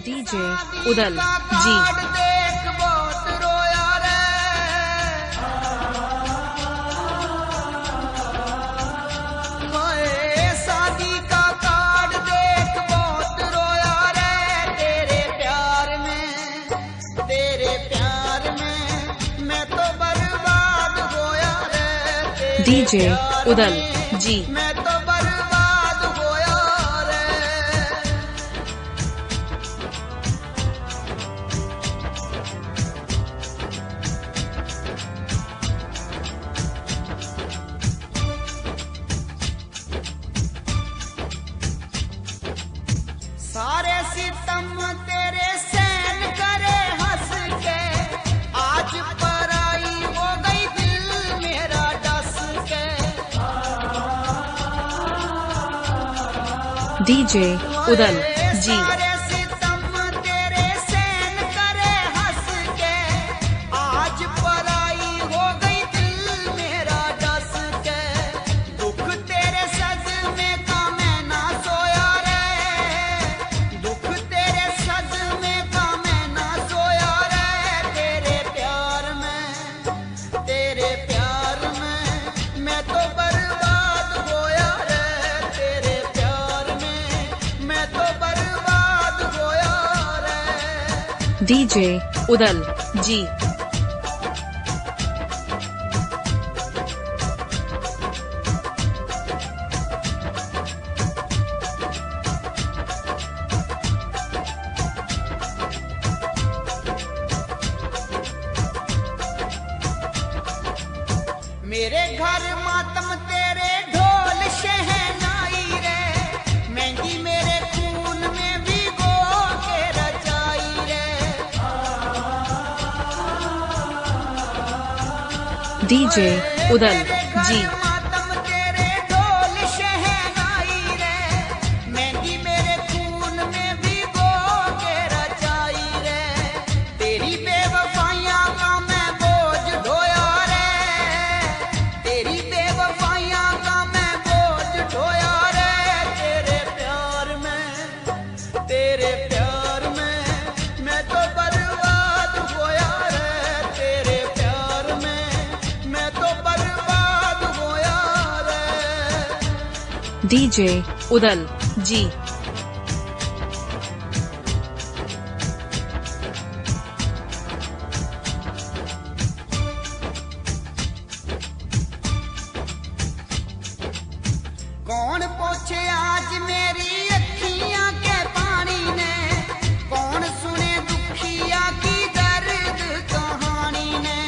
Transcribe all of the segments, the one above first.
DJ Udal जी। DJ Udal जी। मैं तो बर्बाद होया रे। सारे सितम तेरे सहन करे हंस के, आज पराई हो गई दिल मेरा डस के। डीजे उदल जी। सारे सितम तेरे सहन करे हंस के, आज पराई हो गई दिल मेरा डस के। दुख तेरे सदमे का मैं ना सोया रे, दुख तेरे सदमे का मैं ना सोया रे। तेरे प्यार में मैं तो बर्बाद होया रे। तेरे प्यार में मैं तो बर्बाद होया रे। डीजे उदल जी। मेरे घर मातम तेरे ढोल शहनाई रे, मेहंदी मेरे खून में भिगो के रचाई रे। डीजे उदल जी। मातम तेरे ढोल शहनाई रे, मेहंदी मेरे खून में भिगो के रचाई रे। तेरी बेवफाइयां का मैं बोझ ढोया रे, तेरी बेवफाइयां का मैं बोझ ढोया रे। तेरे प्यार में मैं तो बर्बाद होया रे। तेरे प्यार में मैं तो बर्बाद होया रे। डीजे उदल जी। कौन पूछे आज मेरी अखियां के पानी ने, कौन सुने दुखिया की दर्द कहानी ने।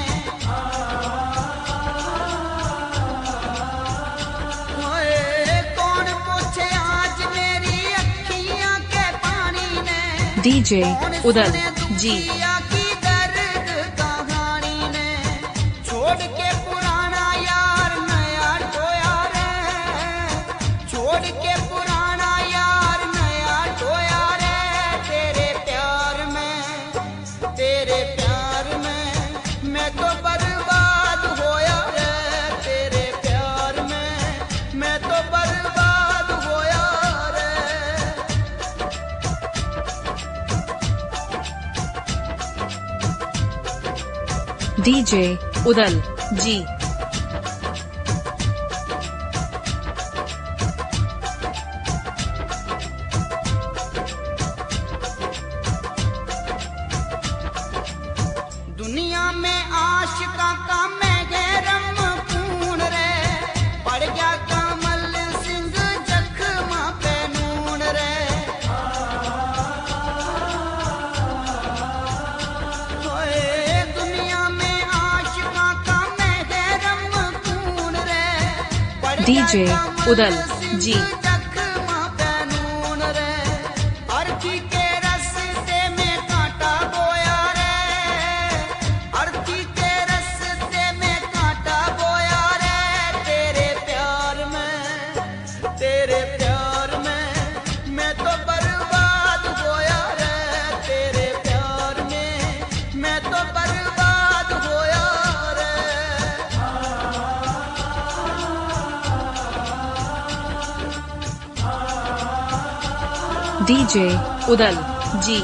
ओए कौन पूछे आज मेरी अखियां के पानी ने, डीजे उदल जी। दुखिया की दर्द कहानी ने। छोड़ के पुराना यार नया ढोया रे, छोड़ के पुराना यार नया ढोया रे। तेरे प्यार में मैं तो बर्बाद होया रे। तेरे प्यार में मैं तो बर्बाद होया रे। डीजे उदल जी। दुनिया में आशिका का मैं गैरम खून रे, पड़ गया कमल सिंह जख्मा पे नून रे। ओए दुनिया में आशिका का मैं गैरम खून रे, पड़ गया डीजे उदल जी। जख्मा पे नून रे। अर्थी के रस्ते में कांटा बोया रे, अर्थी के रस्ते में कांटा बोया रे। तेरे प्यार में मैं तो बर्बाद होया रे। तेरे प्यार में मैं तो बर्बाद होया रे। डीजे उदल जी